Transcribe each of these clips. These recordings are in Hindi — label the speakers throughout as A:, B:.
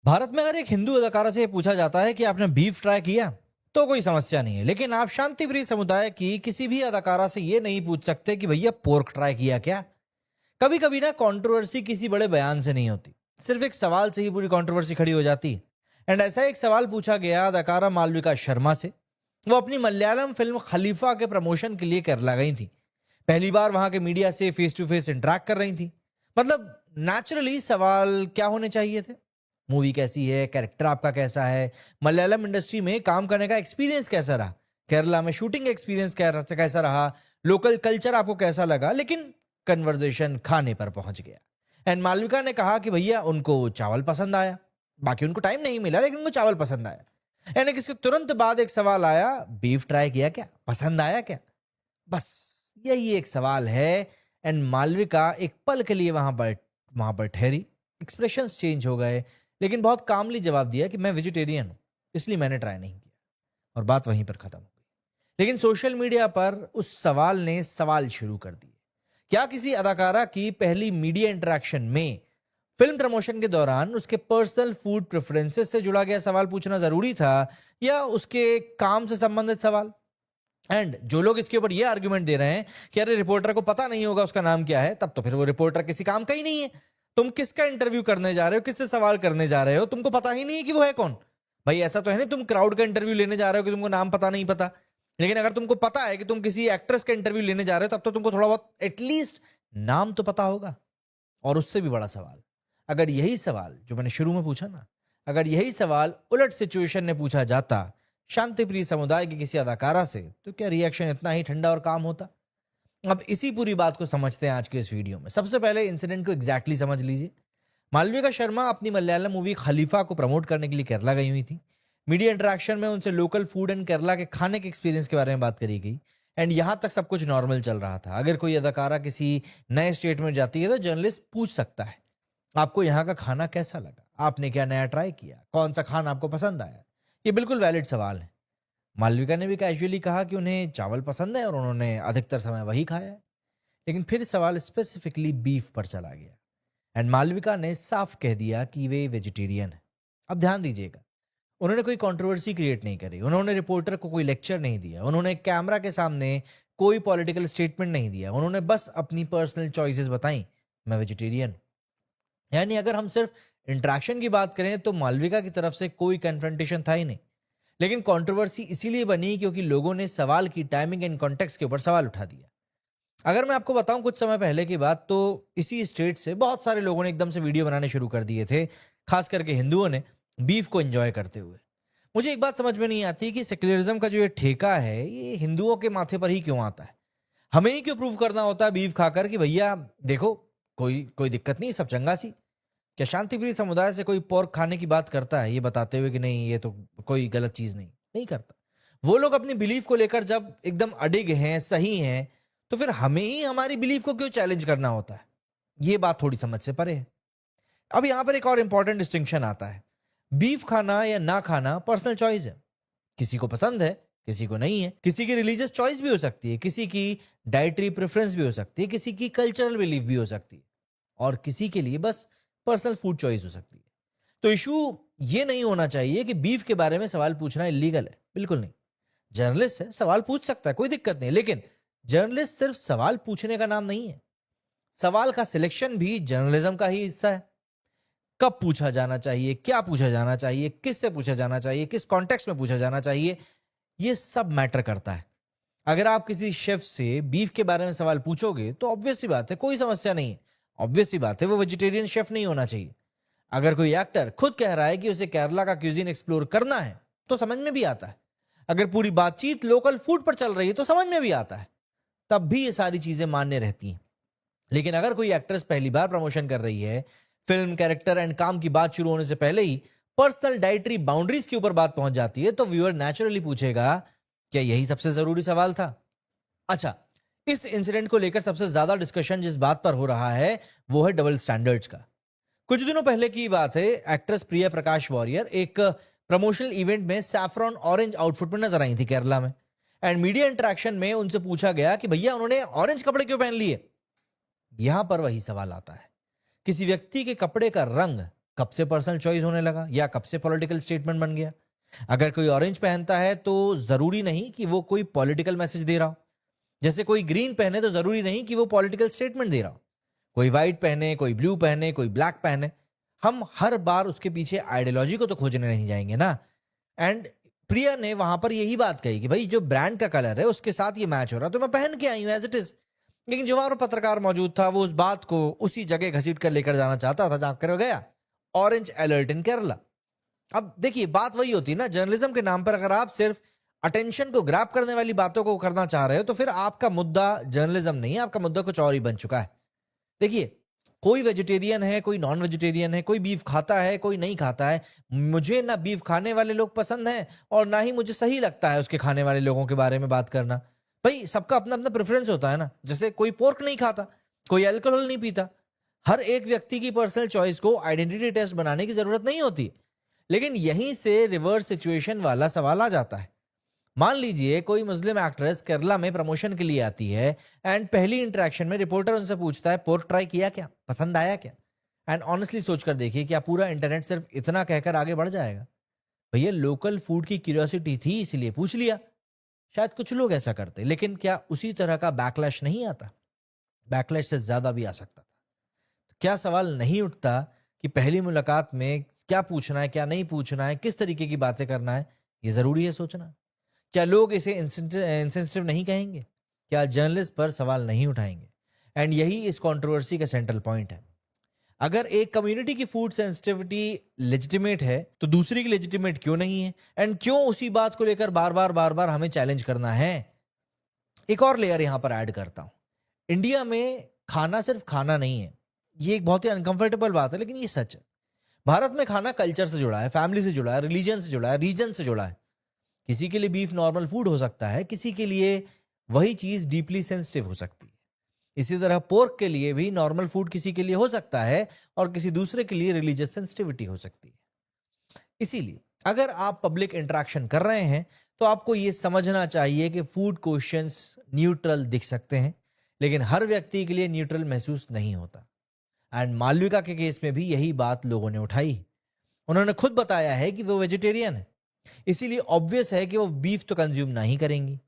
A: भारत में अगर एक हिंदू अदाकारा से पूछा जाता है कि आपने बीफ ट्राई किया तो कोई समस्या नहीं है, लेकिन आप शांतिप्रिय समुदाय की किसी भी अदाकारा से ये नहीं पूछ सकते कि भैया पोर्क ट्राई किया क्या। कभी कभी ना कंट्रोवर्सी किसी बड़े बयान से नहीं होती, सिर्फ एक सवाल से ही पूरी कंट्रोवर्सी खड़ी हो जाती है। एंड ऐसा एक सवाल पूछा गया अदाकारा मालविका शर्मा से। वो अपनी मलयालम फिल्म खलीफा के प्रमोशन के लिए केरला गई थी। पहली बार वहां के मीडिया से फेस टू फेस इंटरेक्ट कर रही थी। मतलब नेचुरली सवाल क्या होने चाहिए थे? मूवी कैसी है, कैरेक्टर आपका कैसा है, मलयालम इंडस्ट्री में काम करने का एक्सपीरियंस कैसा रहा, केरला में शूटिंग एक्सपीरियंस कैसा रहा, लोकल कल्चर आपको कैसा लगा। लेकिन कन्वर्जेशन खाने पर पहुंच गया। एंड मालविका ने कहा कि भैया उनको चावल पसंद आया। बाकी उनको टाइम नहीं मिला, लेकिन उनको चावल पसंद आया। यानी कि इसके तुरंत बाद एक सवाल आया, बीफ ट्राई किया क्या, पसंद आया क्या? बस यही एक सवाल है। एंड मालविका एक पल के लिए वहां पर ठहरी। एक्सप्रेशंस चेंज हो गए, लेकिन बहुत कामली जवाब दिया कि मैं वेजिटेरियन हूं, इसलिए मैंने ट्राई नहीं किया। और बात वहीं पर खत्म हो गई। लेकिन सोशल मीडिया पर उस सवाल ने सवाल शुरू कर दिए। क्या किसी अदाकारा की पहली मीडिया इंटरेक्शन में फिल्म प्रमोशन के दौरान उसके पर्सनल फूड प्रेफरेंसेस से जुड़ा गया सवाल पूछना जरूरी था, या उसके काम से संबंधित सवाल? एंड जो लोग इसके ऊपर ये आर्ग्यूमेंट दे रहे हैं कि अरे रिपोर्टर को पता नहीं होगा उसका नाम क्या है, तब तो फिर वो रिपोर्टर किसी काम का ही नहीं है। तुम किसका इंटरव्यू करने जा रहे हो, किससे सवाल करने जा रहे हो, तुमको पता ही नहीं है कि वो है कौन। भाई ऐसा तो है नहीं तुम क्राउड का इंटरव्यू लेने जा रहे हो कि तुमको नाम पता नहीं पता। लेकिन अगर तुमको पता है कि तुम किसी एक्ट्रेस का इंटरव्यू लेने जा रहे हो, तब तो तुमको थोड़ा बहुत एटलीस्ट नाम तो पता होगा। और उससे भी बड़ा सवाल, अगर यही सवाल जो मैंने शुरू में पूछा ना, अगर यही सवाल उलट सिचुएशन ने पूछा जाता शांतिप्रिय समुदाय की किसी अदाकारा से, तो क्या रिएक्शन इतना ही ठंडा और काम होता? अब इसी पूरी बात को समझते हैं आज के इस वीडियो में। सबसे पहले इंसिडेंट को एग्जैक्टली समझ लीजिए। मालविका शर्मा अपनी मलयालम मूवी खलीफा को प्रमोट करने के लिए केरला गई हुई थी। मीडिया इंटरेक्शन में उनसे लोकल फूड एंड केरला के खाने के एक्सपीरियंस के बारे में बात करी गई। एंड यहां तक सब कुछ नॉर्मल चल रहा था। अगर कोई अदाकारा किसी नए स्टेट में जाती है तो जर्नलिस्ट पूछ सकता है, आपको यहाँ का खाना कैसा लगा, आपने क्या नया ट्राई किया, कौन सा खाना आपको पसंद आया। ये बिल्कुल वैलिड सवाल है। मालविका ने भी कैजुअली कहा कि उन्हें चावल पसंद है और उन्होंने अधिकतर समय वही खाया है। लेकिन फिर सवाल स्पेसिफिकली बीफ पर चला गया। एंड मालविका ने साफ कह दिया कि वे वेजिटेरियन है। अब ध्यान दीजिएगा, उन्होंने कोई कंट्रोवर्सी क्रिएट नहीं करी, उन्होंने रिपोर्टर को कोई लेक्चर नहीं दिया, उन्होंने कैमरा के सामने कोई पॉलिटिकल स्टेटमेंट नहीं दिया, उन्होंने बस अपनी पर्सनल चॉइसेस बताई, मैं वेजिटेरियन। यानी अगर हम सिर्फ इंटरेक्शन की बात करें तो मालविका की तरफ से कोई कन्फ्रंटेशन था ही नहीं। लेकिन कंट्रोवर्सी इसीलिए बनी क्योंकि लोगों ने सवाल की टाइमिंग एंड कॉन्टेक्स्ट के ऊपर सवाल उठा दिया। अगर मैं आपको बताऊं कुछ समय पहले की बात, तो इसी स्टेट से बहुत सारे लोगों ने एकदम से वीडियो बनाने शुरू कर दिए थे, खास करके हिंदुओं ने, बीफ को एंजॉय करते हुए। मुझे एक बात समझ में नहीं आती कि सेक्युलरिज्म का जो ये ठेका है, ये हिंदुओं के माथे पर ही क्यों आता है? हमें ही क्यों प्रूव करना होता है बीफ खाकर कि भैया देखो, कोई कोई दिक्कत नहीं, सब चंगा सी। क्या शांतिप्रिय समुदाय से कोई पोर्क खाने की बात करता है ये बताते हुए कि नहीं ये तो कोई गलत चीज नहीं नहीं करता? वो लोग अपनी बिलीफ को लेकर जब एकदम अडिग हैं, सही हैं, तो फिर हमें ही हमारी बिलीफ को क्यों चैलेंज करना होता है? ये बात थोड़ी समझ से परे है। अब यहां पर एक और इंपॉर्टेंट डिस्टिंक्शन आता है। बीफ खाना या ना खाना पर्सनल चॉइस है। किसी को पसंद है, किसी को नहीं है। किसी की रिलीजियस चॉइस भी हो सकती है, किसी की डाइटरी प्रेफरेंस भी हो सकती है, किसी की कल्चरल बिलीफ भी हो सकती है, और किसी के लिए बस पर्सनल फूड चॉइस हो सकती है। तो इशू ये नहीं होना चाहिए कि बीफ के बारे में सवाल पूछना इलीगल है, बिल्कुल नहीं। जर्नलिस्ट है, सवाल पूछ सकता है, कोई दिक्कत नहीं। लेकिन जर्नलिस्ट सिर्फ सवाल पूछने का नाम नहीं है। सवाल का सिलेक्शन भी जर्नलिज्म का ही हिस्सा है। कब पूछा जाना चाहिए, क्या पूछा जाना चाहिए, किससे पूछा जाना चाहिए, किस कॉन्टेक्स्ट में पूछा जाना चाहिए, ये सब मैटर करता है। अगर आप किसी शेफ से बीफ के बारे में सवाल पूछोगे तो ऑब्वियस सी बात है कोई समस्या नहीं है। ऑब्वियस सी बात है वो वेजिटेरियन शेफ नहीं होना चाहिए। अगर कोई एक्टर खुद कह रहा है कि उसे केरला का क्यूजीन एक्सप्लोर करना है तो समझ में भी आता है। अगर पूरी बातचीत लोकल फूड पर चल रही है तो समझ में भी आता है। तब भी ये सारी चीजें मान्य रहती हैं। लेकिन अगर कोई एक्ट्रेस पहली बार प्रमोशन कर रही है, फिल्म, कैरेक्टर एंड काम की बात शुरू होने से पहले ही पर्सनल डाइटरी बाउंड्रीज के ऊपर बात पहुंच जाती है, तो व्यूअर नेचुरली पूछेगा, क्या यही सबसे जरूरी सवाल था? अच्छा, इस इंसिडेंट को लेकर सबसे ज्यादा डिस्कशन जिस बात पर हो रहा है वो है डबल स्टैंडर्ड्स का। कुछ दिनों पहले की बात है, एक्ट्रेस प्रिया प्रकाश वॉरियर एक प्रमोशनल इवेंट में सैफरॉन ऑरेंज आउटफिट में नजर आई थी केरला में। एंड मीडिया इंटरेक्शन में उनसे पूछा गया कि भैया उन्होंने ऑरेंज कपड़े क्यों पहन लिए। यहां पर वही सवाल आता है, किसी व्यक्ति के कपड़े का रंग कब से पर्सनल चॉइस होने लगा या कब से पॉलिटिकल स्टेटमेंट बन गया? अगर कोई ऑरेंज पहनता है तो जरूरी नहीं कि वो कोई पॉलिटिकल मैसेज दे रहा हो, जैसे कोई ग्रीन पहने तो जरूरी नहीं कि वो पॉलिटिकल स्टेटमेंट दे रहा हो। कोई व्हाइट पहने, कोई ब्लू पहने, कोई ब्लैक पहने, हम हर बार उसके पीछे आइडियोलॉजी को तो खोजने नहीं जाएंगे ना। एंड प्रिया ने वहां पर यही बात कही कि भाई जो ब्रांड का कलर है उसके साथ ये मैच हो रहा तो मैं पहन के आई हूं एज इट इज। लेकिन जो वहां पर पत्रकार मौजूद था वो उस बात को उसी जगह घसीट कर लेकर जाना चाहता था जहां कर गया ऑरेंज अलर्ट इन केरला। अब देखिए बात वही होती है ना, जर्नलिज्म के नाम पर अगर आप सिर्फ अटेंशन को ग्रैब करने वाली बातों को करना चाह रहे हो तो फिर आपका मुद्दा जर्नलिज्म नहीं है, आपका मुद्दा कुछ और ही बन चुका है। देखिए कोई वेजिटेरियन है, कोई नॉन वेजिटेरियन है, कोई बीफ खाता है, कोई नहीं खाता है। मुझे ना बीफ खाने वाले लोग पसंद हैं और ना ही मुझे सही लगता है उसके खाने वाले लोगों के बारे में बात करना। भाई सबका अपना अपना प्रेफरेंस होता है ना। जैसे कोई पोर्क नहीं खाता, कोई अल्कोहल नहीं पीता। हर एक व्यक्ति की पर्सनल चॉइस को आइडेंटिटी टेस्ट बनाने की जरूरत नहीं होती। लेकिन यहीं से रिवर्स सिचुएशन वाला सवाल आ जाता है। मान लीजिए कोई मुस्लिम एक्ट्रेस केरला में प्रमोशन के लिए आती है एंड पहली इंटरेक्शन में रिपोर्टर उनसे पूछता है पोर्क ट्राई किया क्या, पसंद आया क्या? एंड ऑनेस्टली सोचकर देखिए क्या पूरा इंटरनेट सिर्फ इतना कहकर आगे बढ़ जाएगा? भैया लोकल फूड की क्यूरियोसिटी थी इसलिए पूछ लिया। शायद कुछ लोग ऐसा करते, लेकिन क्या उसी तरह का बैकलैश नहीं आता? बैकलैश से ज्यादा भी आ सकता था। तो क्या सवाल नहीं उठता कि पहली मुलाकात में क्या पूछना है, क्या नहीं पूछना है, किस तरीके की बातें करना है, ये जरूरी है सोचना। क्या लोग इसे इंसेंसिटिव नहीं कहेंगे? क्या जर्नलिस्ट पर सवाल नहीं उठाएंगे? एंड यही इस कंट्रोवर्सी का सेंट्रल पॉइंट है। अगर एक कम्युनिटी की फूड सेंसिटिविटी लेजिटिमेट है तो दूसरी की लेजिटिमेट क्यों नहीं है? एंड क्यों उसी बात को लेकर बार बार हमें चैलेंज करना है? एक और लेयर यहां पर ऐड करता हूं। इंडिया में खाना सिर्फ खाना नहीं है। ये एक बहुत ही अनकंफर्टेबल बात है लेकिन ये सच है। भारत में खाना कल्चर से जुड़ा है, फैमिली से जुड़ा है, रिलीजन से जुड़ा है, रीजन से जुड़ा है। किसी के लिए बीफ नॉर्मल फूड हो सकता है, किसी के लिए वही चीज डीपली सेंसिटिव हो सकती है। इसी तरह पोर्क के लिए भी नॉर्मल फूड किसी के लिए हो सकता है और किसी दूसरे के लिए रिलीजियस सेंसिटिविटी हो सकती है। इसीलिए अगर आप पब्लिक इंटरेक्शन कर रहे हैं तो आपको यह समझना चाहिए कि फूड क्वेश्चंस न्यूट्रल दिख सकते हैं लेकिन हर व्यक्ति के लिए न्यूट्रल महसूस नहीं होता। एंड मालविका के केस में भी यही बात लोगों ने उठाई। उन्होंने खुद बताया है कि वो वेजिटेरियन है, इसीलिए ऑब्वियस है कि वो बीफ तो कंज्यूम नहीं करेंगी।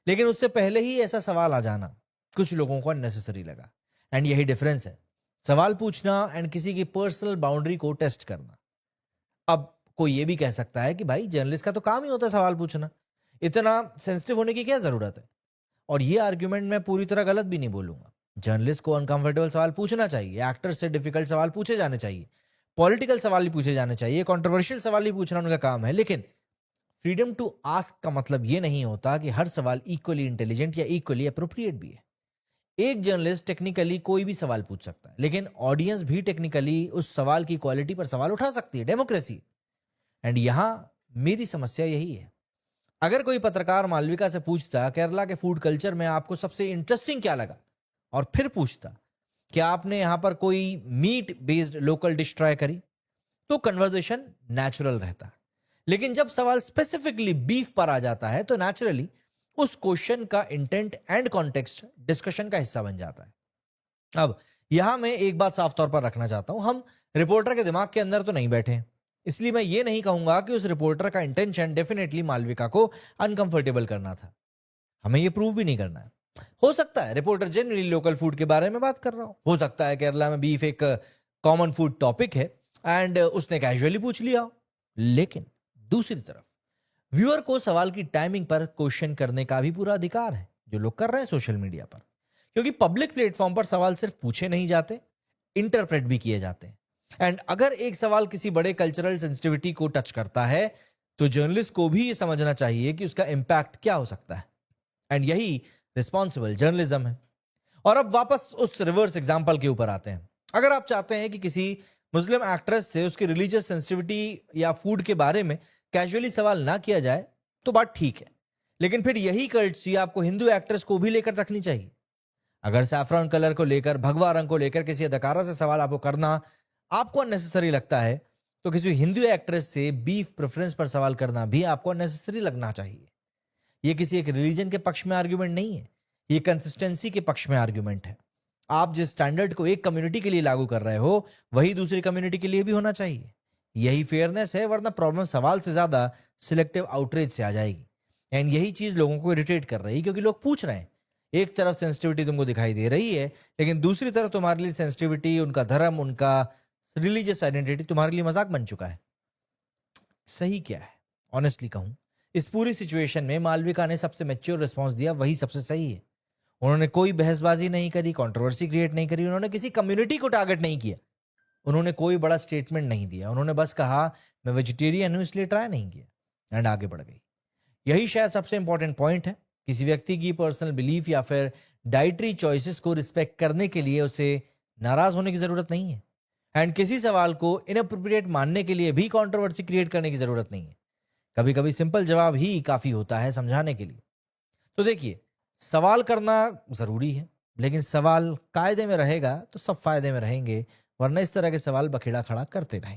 A: लेकिन उससे पहले ही ऐसा सवाल आ जाना कुछ लोगों को अननेसेसरी लगा। एंड यही डिफरेंस है, सवाल पूछना एंड किसी की पर्सनल बाउंड्री को टेस्ट करना। अब कोई ये भी कह सकता है कि भाई जर्नलिस्ट का तो काम ही होता है सवाल पूछना, इतना सेंसिटिव होने की क्या जरूरत है? और ये आर्ग्यूमेंट मैं पूरी तरह गलत भी नहीं बोलूंगा। जर्नलिस्ट को अनकंफर्टेबल सवाल पूछना चाहिए, एक्टर से डिफिकल्ट सवाल पूछे जाने चाहिए, पॉलिटिकल सवाल भी पूछे जाने चाहिए, कंट्रोवर्शियल सवाल भी पूछना उनका काम है। लेकिन फ्रीडम टू आस्क का मतलब यह नहीं होता कि हर सवाल इक्वली इंटेलिजेंट या इक्वली अप्रोप्रिएट भी है। एक जर्नलिस्ट टेक्निकली कोई भी सवाल पूछ सकता है लेकिन ऑडियंस भी टेक्निकली उस सवाल की क्वालिटी पर सवाल उठा सकती है, डेमोक्रेसी। एंड यहां मेरी समस्या यही है। अगर कोई पत्रकार मालविका से पूछता केरला के फूड कल्चर में आपको सबसे इंटरेस्टिंग क्या लगा, और फिर पूछता कि आपने यहां पर कोई meat based local dish try करी, तो कन्वर्सेशन नेचुरल रहता। लेकिन जब सवाल स्पेसिफिकली बीफ पर आ जाता है तो नेचुरली उस क्वेश्चन का इंटेंट एंड कॉन्टेक्स्ट डिस्कशन का हिस्सा बन जाता है। अब यहां मैं एक बात साफ तौर पर रखना चाहता हूं, हम रिपोर्टर के दिमाग के अंदर तो नहीं बैठे हैं, इसलिए मैं ये नहीं कहूंगा कि उस रिपोर्टर का इंटेंशन डेफिनेटली मालविका को अनकंफर्टेबल करना था। हमें ये प्रूव भी नहीं करना है। हो सकता है रिपोर्टर जनरली लोकल फूड के बारे में बात कर रहा हो सकता है केरला में बीफ एक कॉमन फूड टॉपिक है एंड उसने कैजुअली पूछ लिया हो। लेकिन दूसरी तरफ व्यूअर को सवाल की टाइमिंग पर क्वेश्चन करने का भी पूरा अधिकार है, जो लोग कर रहे हैं सोशल मीडिया पर। क्योंकि पब्लिक प्लेटफॉर्म पर सवाल सिर्फ पूछे नहीं जाते, इंटरप्रेट भी किए जाते हैं। एंड अगर एक सवाल किसी बड़े कल्चरल सेंसिटिविटी को टच करता है तो जर्नलिस्ट को भी यह समझना चाहिए कि उसका इंपैक्ट क्या हो सकता है। एंड यही रिस्पॉन्सिबल जर्नलिज्म है। और अब वापस उस रिवर्स एग्जाम्पल के ऊपर आते हैं। अगर आप चाहते हैं कि किसी मुस्लिम एक्ट्रेस से उसकी रिलीजियस सेंसिटिविटी या फूड के बारे में कैजुअली सवाल ना किया जाए तो बात ठीक है, लेकिन फिर यही कर्टसी आपको हिंदू एक्ट्रेस को भी लेकर रखनी चाहिए। अगर सैफरॉन कलर को लेकर, भगवा रंग को लेकर किसी अदाकारा से सवाल आपको करना आपको अननेसेसरी लगता है तो किसी हिंदू एक्ट्रेस से बीफ प्रेफरेंस पर सवाल करना भी आपको अननेसेसरी लगना चाहिए। यह किसी एक रिलीजन के पक्ष में आर्ग्यूमेंट नहीं है, यह कंसिस्टेंसी के पक्ष में आर्ग्यूमेंट है। आप जिस स्टैंडर्ड को एक कम्युनिटी के लिए लागू कर रहे हो वही दूसरी कम्युनिटी के लिए भी होना चाहिए। यही फेयरनेस है, वरना प्रॉब्लम सवाल से ज्यादा सिलेक्टिव आउटरीच से आ जाएगी। एंड यही चीज लोगों को इरिटेट कर रही है, क्योंकि लोग पूछ रहे हैं। एक तरफ सेंसिटिविटी तुमको दिखाई दे रही है, लेकिन दूसरी तरफ तुम्हारे लिए सेंसिटिविटी, उनका धर्म, उनका रिलीजियस आइडेंटिटी तुम्हारे लिए मजाक बन चुका है। सही क्या है? ऑनेस्टली कहूं, इस पूरी सिचुएशन में मालविका ने सबसे मैच्योर रिस्पॉन्स दिया, वही सबसे सही है। उन्होंने कोई बहसबाजी नहीं करी, कंट्रोवर्सी क्रिएट नहीं करी, उन्होंने किसी कम्युनिटी को टारगेट नहीं किया, उन्होंने कोई बड़ा स्टेटमेंट नहीं दिया, उन्होंने बस कहा मैं वेजिटेरियन हूं इसलिए ट्राई नहीं किया, एंड आगे बढ़ गई। यही शायद सबसे इंपॉर्टेंट पॉइंट है। किसी व्यक्ति की पर्सनल बिलीफ या फिर डाइटरी चॉइसेस को रिस्पेक्ट करने के लिए उसे नाराज होने की जरूरत नहीं है, एंड किसी सवाल को इनअप्रोप्रिएट मानने के लिए भी कंट्रोवर्सी क्रिएट करने की जरूरत नहीं है। कभी कभी सिंपल जवाब ही काफी होता है समझाने के लिए। तो देखिए, सवाल करना जरूरी है, लेकिन सवाल कायदे में रहेगा तो सब फायदे में रहेंगे, वरना इस तरह के सवाल बखेड़ा खड़ा करते रहेंगे।